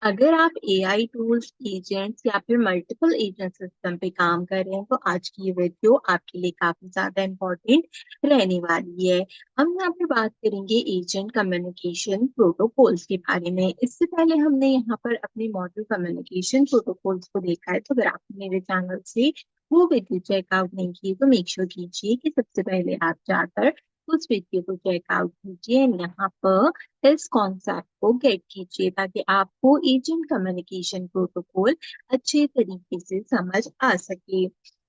अगर आप AI tools, agents या फिर मल्टीपल एजेंट सिस्टम पे काम कर रहे हैं तो आज की ये वीडियो आपके लिए काफी ज्यादा इम्पोर्टेंट रहने वाली है। हम यहाँ पे बात करेंगे एजेंट कम्युनिकेशन प्रोटोकॉल्स के बारे में। इससे पहले हमने यहाँ पर अपने मॉडल कम्युनिकेशन प्रोटोकॉल्स को देखा है, तो अगर आपने मेरे चैनल से वो वीडियो चेकआउट नहीं की तो मेक श्योर कीजिए कि सबसे पहले आप जाकर उस वीडियो को चेकआउट कीजिए एंड यहाँ पर इस कॉन्सेप्ट को गेट कीजिए ताकि आपको एजेंट कम्युनिकेशन प्रोटोकॉल अच्छे तरीके से समझ आ सके।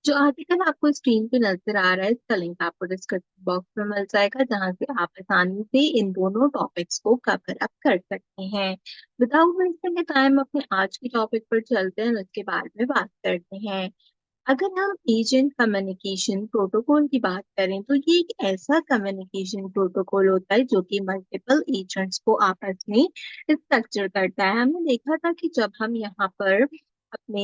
जो आर्टिकल आपको स्क्रीन पे नजर आ रहा है इसका लिंक आपको डिस्क्रिप्शन बॉक्स में मिल जाएगा, जहां से आप आसानी से इन दोनों टॉपिक्स को कवर अप कर सकते हैं। विदाउट वेस्टिंग टाइम अपने आज के टॉपिक पर चलते हैं, उसके बारे में बात करते हैं। अगर हम एजेंट कम्युनिकेशन प्रोटोकॉल की बात करें तो ये एक ऐसा कम्युनिकेशन प्रोटोकॉल होता है जो कि मल्टीपल एजेंट्स को आपस में स्ट्रक्चर करता है। हमने देखा था कि जब हम यहाँ पर अपने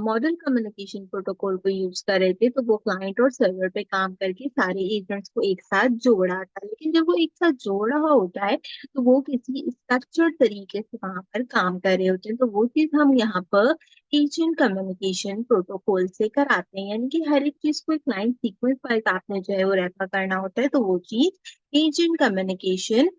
मॉडल कम्युनिकेशन प्रोटोकॉल को यूज कर रहे थे तो वो क्लाइंट और सर्वर पे काम करके सारे एजेंट्स को एक साथ जोड़ा था, लेकिन जब वो एक साथ जोड़ रहा होता है तो वो किसी स्ट्रक्चर्ड तरीके से वहां पर काम कर रहे होते हैं। तो वो चीज हम यहाँ पर एजेंट कम्युनिकेशन प्रोटोकॉल से कराते हैं, यानी कि हर एक चीज को एक लाइन सीक्वेंस वाइज आपने जो है वो रेफर करना होता है, तो वो चीज एजेंट कम्युनिकेशन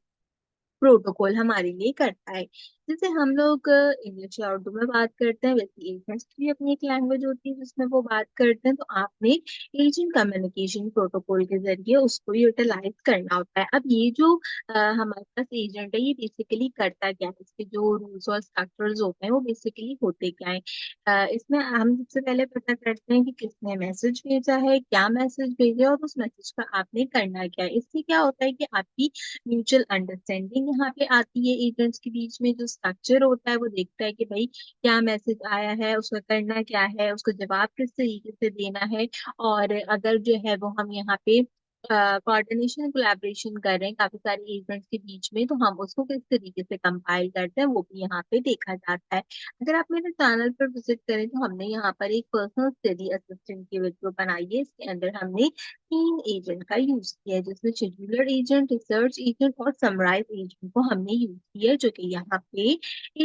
प्रोटोकॉल हमारे लिए करता है। जैसे हम लोग इंग्लिश या उर्दू में बात करते हैं, वैसे एजेंट्स की भी अपनी एक लैंग्वेज होती है जिसमें वो बात करते हैं, तो आपने एजेंट कम्युनिकेशन प्रोटोकॉल के जरिए उसको यूटिलाइज करना होता है। अब ये जो हमारे पास एजेंट है ये बेसिकली करता क्या है, इसके जो रूल्स और स्ट्रक्चर्स होते हैं वो बेसिकली होते क्या है। इसमें हम सबसे पहले पता करते हैं कि किसने मैसेज भेजा है, क्या मैसेज भेजा है और उस मैसेज का आपने करना क्या है। इससे क्या होता है कि आपकी म्यूचुअल अंडरस्टैंडिंग यहाँ पे आती है। एजेंट्स के बीच में जो स्ट्रक्चर होता है वो देखता है कि भाई क्या मैसेज आया है, उसका करना क्या है, उसको जवाब किस तरीके से देना है। और अगर जो है वो हम यहाँ पे कोऑर्डिनेशन कोलैबोरेशन कर रहे हैं काफी सारे एजेंट्स के बीच में, तो हम उसको किस तरीके से कंपाइल करते हैं वो भी यहाँ पे देखा जाता है। अगर आप मेरे चैनल पर विजिट करें तो हमने यहाँ पर एक पर्सनल स्टडी असिस्टेंट की वीडियो बनाई है। इसके अंदर हमने 3 एजेंट का यूज किया है, जिसमें शेड्यूलर एजेंट, रिसर्च एजेंट और समराइज एजेंट को हमने यूज किया है, जो कि यहाँ पे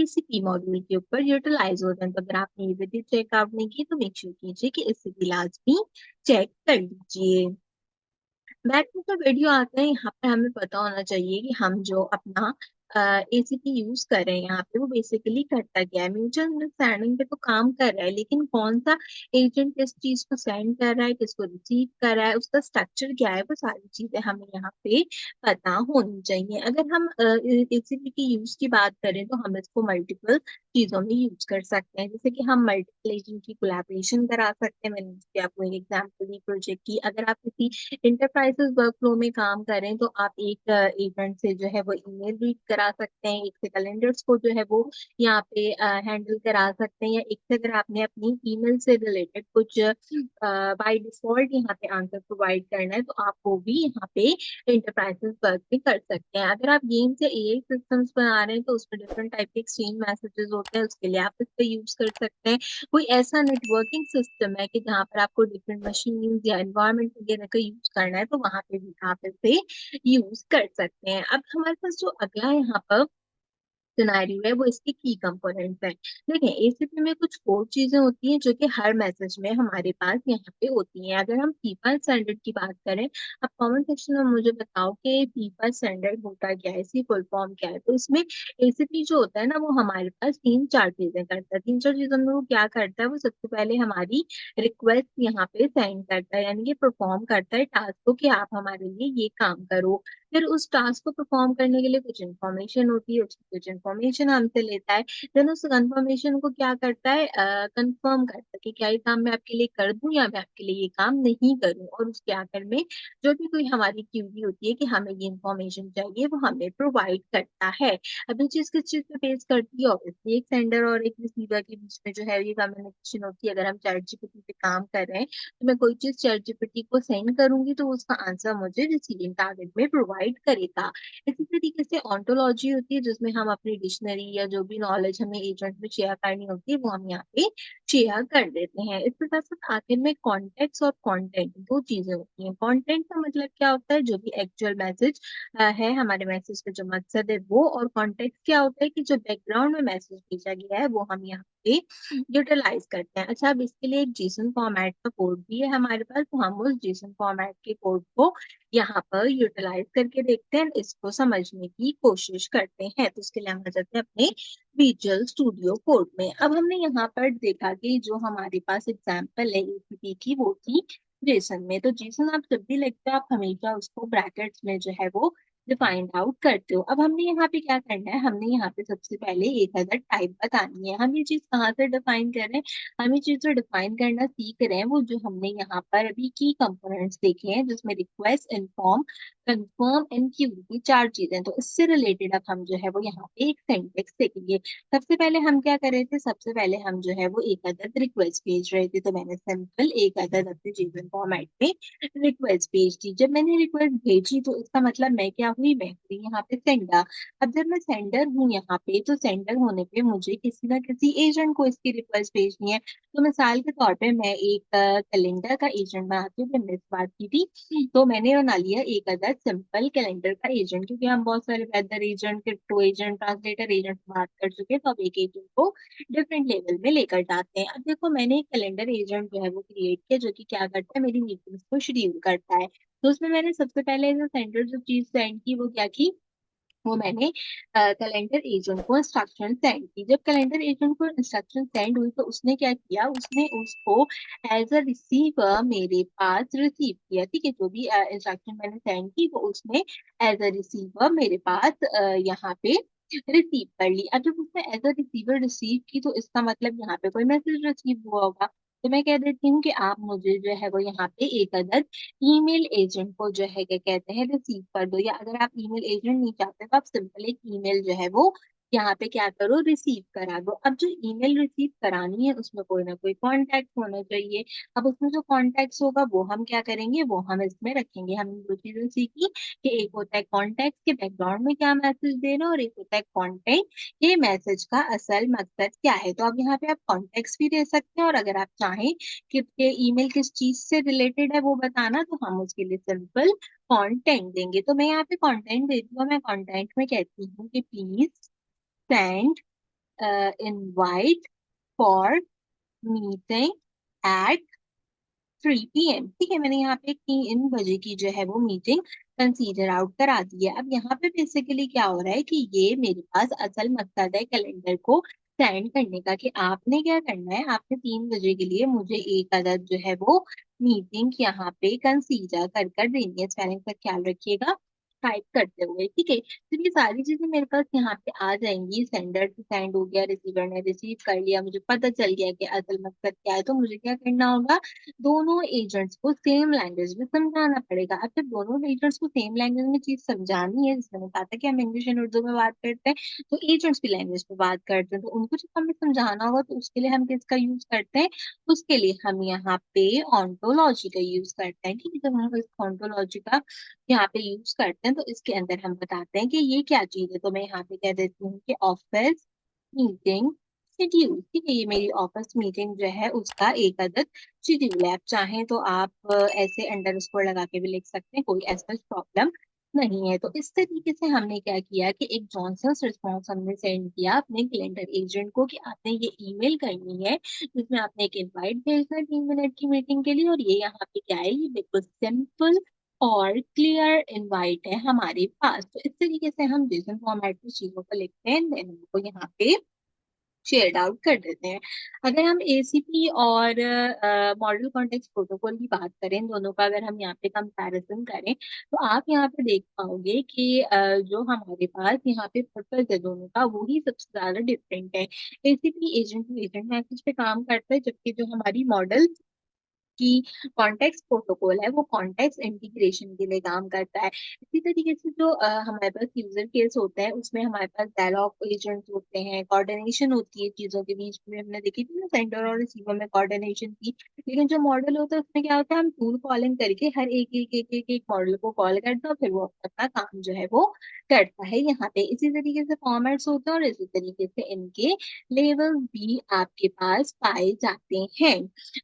एसीपी मॉड्यूल के ऊपर यूटिलाइज होते हैं। तो अगर आपने ये वीडियो चेकआउट नहीं की तो मेक श्योर कीजिए कि इसे भी लाजमी चेक कर लीजिए। बैक टू द वीडियो आते हैं। यहाँ पे हमें पता होना चाहिए कि हम जो अपना एसीपी यूज कर रहे हैं यहाँ पे वो बेसिकली करता क्या है। म्यूचुअल अंडरस्टैंडिंग पे तो काम कर रहा है, लेकिन कौन सा एजेंट किस चीज को सेंड कर रहा है, किसको रिसीव कर रहा है, उसका स्ट्रक्चर क्या है, वो सारी चीजें हमें यहाँ पे पता होनी चाहिए। अगर हम एसीपी की यूज की बात करें तो हम इसको मल्टीपल चीजों में यूज कर सकते हैं, जैसे कि हम मल्टीपल एजेंट की कोलैबोरेशन करा सकते हैं। मैंने जैसे आपको एक एग्जाम्पल दी प्रोजेक्ट की। अगर आप किसी इंटरप्राइजेस वर्कफ्लो में काम करें तो आप एक एजेंट से जो है वो ईमेल रीड करा सकते हैं, एक से कैलेंडर्स को जो है वो यहाँ पे हैंडल करा सकते हैं, या एक से अगर आपने अपनी ईमेल से रिलेटेड कुछ बाय डिफॉल्ट यहाँ पे आंसर प्रोवाइड करना है तो आप वो भी यहाँ पे इंटरप्राइजेस वर्क भी कर सकते हैं। अगर आप गेम से एआई सिस्टम्स बना रहे हैं तो उसमें डिफरेंट टाइप के एक्सचेंज मैसेजेस होते हैं, उसके लिए आप इसका यूज कर सकते हैं। कोई ऐसा नेटवर्किंग सिस्टम है कि जहाँ पर आपको डिफरेंट मशीन या एनवायरनमेंट वगैरह का यूज करना है तो वहां पे भी आप इसे यूज कर सकते हैं। अब हमारे पास जो अगला यहाँ पर सिनारियो है वो इसके की कंपोनेंट्स हैं। देखिए एसीपी में कुछ कोर चीजें होती हैं जो कि हर मैसेज में हमारे पास यहाँ पे होती हैं। अगर हम फीफा स्टैंडर्ड की बात करें, अब कमेंट सेक्शन में मुझे बताओ कि फीफा स्टैंडर्ड होता क्या है, इसकी फुल फॉर्म क्या है। तो इसमें एसीपी जो होता है ना वो हमारे पास 3-4 चीजें करता है। 3-4 चीजों में वो क्या करता है, वो सबसे पहले हमारी रिक्वेस्ट यहाँ पे सेंड करता है, यानी कि परफॉर्म करता है टास्क को कि आप हमारे लिए ये काम करो। फिर उस टास्क को परफॉर्म करने के लिए कुछ इन्फॉर्मेशन होती है, उसकी कुछ इन्फॉर्मेशन हमसे लेता है। देन उस कंफर्मेशन को क्या करता है, कंफर्म करता है कि क्या ये काम मैं आपके लिए कर दूं या मैं आपके लिए ये काम नहीं करूं। और उसके आखिर में जो भी कोई हमारी क्यूरी होती है कि हमें ये इन्फॉर्मेशन चाहिए वो हमें प्रोवाइड करता है। अब ये चीज किस चीज पे बेस करती है, ऑब्वियसली एक सेंडर और एक रिसीवर के बीच में जो है ये कम्युनिकेशन होती है। अगर हम चैट जीपीटी पे काम कर रहे हैं तो मैं कोई चीज चैट जीपीटी को सेंड करूंगी तो उसका आंसर मुझे रिसीविंग टारगेट में प्रोवाइड प्रोवाइड करेगा। इसी तरीके से ओंटोलॉजी होती है जिसमें हम अपनी डिक्शनरी या जो भी नॉलेज हमें एजेंट में शेयर करनी होती है वो हम यहाँ पे शेयर कर देते हैं। इसके साथ-साथ आखिर में कॉन्टेक्स्ट और कंटेंट 2 चीज़ें होती हैं। कंटेंट का मतलब क्या होता है, जो भी एक्चुअल मैसेज है, हमारे मैसेज का जो मकसद है वो, और कॉन्टेक्स्ट क्या होता है कि जो बैकग्राउंड में मैसेज भेजा गया है वो हम यहाँ पे यूटिलाइज़ करते हैं। अच्छा, अब इसके लिए एक जेसन फॉर्मेट का कोड भी है हमारे पास, तो हम उस जेसन फॉर्मेट के कोड को यहाँ पर यूटिलाइज़ करके देखते हैं, इसको समझने की कोशिश करते हैं। तो उसके लिए हम आ जाते हैं अपने विजुअल स्टूडियो कोड में। अब हमने यहाँ पर देखा कि जो हमारे पास एग्जाम्पल है एसीपी की वो थी जेसन में। तो जेसन आप जब भी लिखते हो आप हमेशा उसको ब्रैकेट्स में जो है वो फाइंड आउट करते हो। अब हमने यहाँ पे क्या करना है, हमने यहाँ पे सबसे पहले एक अदर टाइप बतानी है। हम ये चीज़ कहाँ से डिफाइन कर रहे हैं, हम ये चीज़ जो डिफाइन करना सीख रहे हैं वो जो हमने यहाँ पर अभी की कंपोनेंट्स देखे हैं जिसमें request, inform, confirm and Q, ये 4 चीजें। तो इससे रिलेटेड अब हम जो है वो यहाँ पे एक सिंटेक्स देखेंगे। सबसे पहले हम क्या कर रहे थे, सबसे पहले हम जो है वो एक अदद रिक्वेस्ट भेज रहे थे। तो मैंने सिंपल एक अदद अपने जेसन फॉर्मेट में रिक्वेस्ट भेज दी। जब मैंने रिक्वेस्ट भेजी तो इसका मतलब मैं क्या हुई, मैं हुई यहाँ पे सेंडर। अब जब मैं सेंडर हूँ यहाँ पे, तो सेंडर होने पे मुझे किसी ना किसी एजेंट को इसकी रिक्वेस्ट भेजनी है। तो मिसाल के तौर पे मैं एक कैलेंडर का एजेंट बनाती हूँ, मैंने इस बात की थी। तो मैंने बना लिया एक अदर सिंपल कैलेंडर का एजेंट, क्योंकि हम बहुत सारे weather agent, crypto agent, translator agent बात कर चुके हैं, तो अब एक एजेंट को डिफरेंट लेवल में लेकर जाते हैं। अब देखो, मैंने एक कैलेंडर एजेंट जो है वो क्रिएट किया, जो कि क्या करता है, मेरी मीटिंग्स को शेड्यूल करता है। तो उसमें मैंने सबसे पहले जो सेंटर जो चीज सेंड की वो क्या की, वो मैंने कैलेंडर एजेंट को इंस्ट्रक्शन सेंड की। जब कैलेंडर एजेंट को इंस्ट्रक्शन सेंड हुई तो उसने क्या किया, उसने उसको एज अ रिसीवर मेरे पास रिसीव किया। ठीक है, जो भी इंस्ट्रक्शन मैंने सेंड की वो उसने एज अ रिसीवर मेरे पास यहाँ पे रिसीव कर ली। अब जब उसने एज अ रिसीवर रिसीव की तो इसका मतलब यहाँ पे कोई मैसेज रिसीव हुआ होगा। तो मैं कह देती हूँ कि आप मुझे जो है वो यहाँ पे एक अदद ईमेल एजेंट को जो है क्या कहते हैं, रिसीव कर दो। या अगर आप ईमेल एजेंट नहीं चाहते तो आप सिंपल एक ईमेल जो है वो यहाँ पे क्या करो, रिसीव करा दो। अब जो ईमेल रिसीव करानी है उसमें कोई ना कोई कांटेक्ट होना चाहिए। अब उसमें जो कांटेक्ट होगा वो हम क्या करेंगे, वो हम इसमें रखेंगे। हमने दो चीजें सीखी कि एक होता है कॉन्टेक्ट के बैकग्राउंड में क्या मैसेज देना, और एक होता है कॉन्टेंट, ये मैसेज का असल मकसद क्या है। तो अब यहाँ पे आप कॉन्टेक्ट भी दे सकते हैं, और अगर आप चाहें कि ईमेल किस चीज से रिलेटेड है वो बताना, तो हम उसके लिए सिंपल कंटेंट देंगे। तो मैं यहाँ पे कंटेंट देती हूँ, मैं कंटेंट में कहती हूँ कि please send invite for meeting at 3 PM। ठीक है, मैंने यहाँ पे 3 बजे की जो है वो मीटिंग कंसीडर आउट करा दी है। अब यहाँ पे बेसिकली क्या हो रहा है कि ये मेरे पास असल मकसद है कैलेंडर को सेंड करने का, कि आपने क्या करना है, आपने 3 बजे के लिए मुझे एक अदद जो है वो मीटिंग यहाँ पे कंसीडर कर कर देनी है। स्पेलिंग का ख्याल रखिएगा टाइप करते हुए। ठीक है, तो ये सारी चीजें मेरे पास यहाँ पे आ जाएंगी। सेंडर से सेंड हो गया, रिसीवर ने रिसीव कर लिया, मुझे पता चल गया कि असल मकसद क्या है। तो मुझे क्या करना होगा, दोनों एजेंट्स को सेम लैंग्वेज में समझाना पड़ेगा। अब जब दोनों एजेंट्स को सेम लैंग्वेज में चीज समझानी है, जिसमें मैंने कहा था कि हम इंग्लिश एंड उर्दू में बात करते हैं, तो एजेंट्स की लैंग्वेज में बात करते हैं, तो उनको जब हमें समझाना होगा तो उसके लिए हम किसका यूज करते हैं, उसके लिए हम यहाँ पे ऑन्टोलॉजी का यूज करते हैं। ठीक है, जब हम इस ऑन्टोलॉजी का यहाँ पे यूज करते हैं तो इसके अंदर हम बताते हैं कि ये क्या चीज है। तो मैं यहाँ पे कह देती हूँ कि ऑफिस मीटिंग शेड्यूल। ठीक है, ये मेरी ऑफिस मीटिंग जो है उसका एक अदद शेड्यूल है। आप चाहें तो आप ऐसे अंडर स्कोर लगा के भी लिख सकते हैं, कोई ऐसा प्रॉब्लम नहीं है। तो इस तरीके से हमने क्या किया कि एक जॉनसन रिस्पॉन्स हमने सेंड किया अपने कैलेंडर एजेंट को कि आपने ये ईमेल करनी है जिसमें आपने एक इनवाइट भेजना है 3 मिनट की मीटिंग के लिए, और ये यहाँ पे क्या है, ये बिल्कुल सिंपल और क्लियर इनवाइट है हमारे पास। तो इस तरीके से हम जेसन फॉर्मेट में चीजों को लिखते हैं, देन उनको यहाँ पे शेयर्ड आउट कर देते हैं। अगर हम एसीपी और मॉडल कॉन्टेक्स्ट प्रोटोकॉल की बात करें, दोनों का अगर हम यहाँ पे कंपैरिजन करें, तो आप यहाँ पे देख पाओगे कि जो हमारे पास यहाँ पे पर्पज है दोनों का, वो ही सबसे ज्यादा डिफरेंट है। ACP agent to agent message पे काम करता है, जबकि जो हमारी मॉडल कि कॉन्टेक्स्ट प्रोटोकॉल है वो कॉन्टेक्स्ट इंटीग्रेशन के लिए काम करता है। इसी तरीके से जो हमारे पास यूजर केस होते हैं उसमें हमारे पास डायलॉग एजेंट्स होते हैं, कोऑर्डिनेशन होती है चीजों के बीच में। हमने देखी थी ना सेंडर और रिसीवर में कोऑर्डिनेशन की। लेकिन जो मॉडल होता है उसमें क्या होता है, हम टूल कॉलिंग करके हर एक मॉडल को कॉल करते हैं और फिर वो अपना काम जो है वो करता है यहाँ पे। इसी तरीके से फॉर्मेट्स होते हैं और इसी तरीके से इनके लेवल भी आपके पास पाए जाते हैं।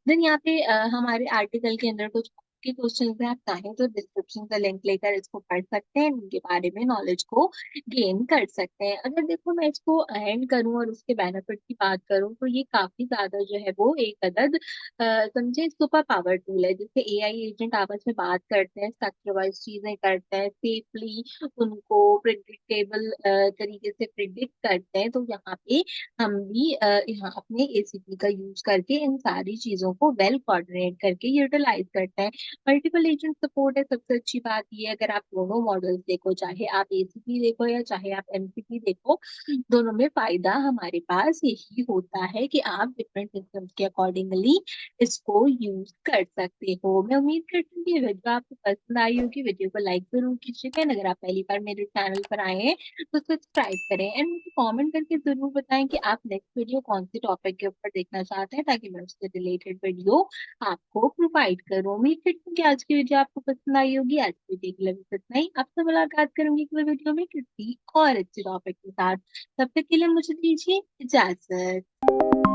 देन यहाँ पे हमारे आर्टिकल के अंदर कुछ के क्वेश्चन है, आप चाहें तो डिस्क्रिप्शन का लिंक लेकर इसको पढ़ सकते हैं, इनके बारे में नॉलेज को गेन कर सकते हैं। अगर देखो मैं इसको एंड करूं और उसके बेनिफिट की बात करूं तो ये काफी ज्यादा जो है वो एक अदद समझे सुपर पावर टूल है, जिससे एआई एजेंट आपस में बात करते हैं, स्ट्रक्चर वाइज चीजें करते हैं, सेफली उनको प्रिडिक्टेबल तरीके से प्रिडिक्ट करते हैं। तो यहाँ पे हम भी यहाँ अपने एसीपी का यूज करके इन सारी चीजों को वेल कोऑर्डिनेट करके यूटिलाइज करते हैं। मल्टीपल एजेंट सपोर्ट है, सबसे अच्छी बात ये है, अगर आप दोनों मॉडल्स देखो, चाहे आप एसीपी देखो या चाहे आप एमसीपी देखो, दोनों में फायदा हमारे पास यही होता है कि आप डिफरेंट सिस्टम्स के अकॉर्डिंगली इसको यूज कर सकते हो। मैं उम्मीद करती हूँ कि वीडियो आपको पसंद आई होगी। वीडियो को लाइक जरूर कीजिएगा, अगर आप पहली बार मेरे चैनल पर आए हैं तो सब्सक्राइब करें एंड मुझे कमेंट करके जरूर बताएं कि आप नेक्स्ट वीडियो कौन सी टॉपिक के ऊपर देखना चाहते हैं, ताकि मैं उससे रिलेटेड वीडियो आपको प्रोवाइड करूँ। उम्मीद करती हूँ कि आज की वीडियो आपको पसंद आई होगी। आज की वीडियो के लिए बस इतना ही। आपसे मुलाकात करूंगी अगले वीडियो में किसी और अच्छे टॉपिक के साथ। तब तक के लिए मुझे दीजिए इजाजत।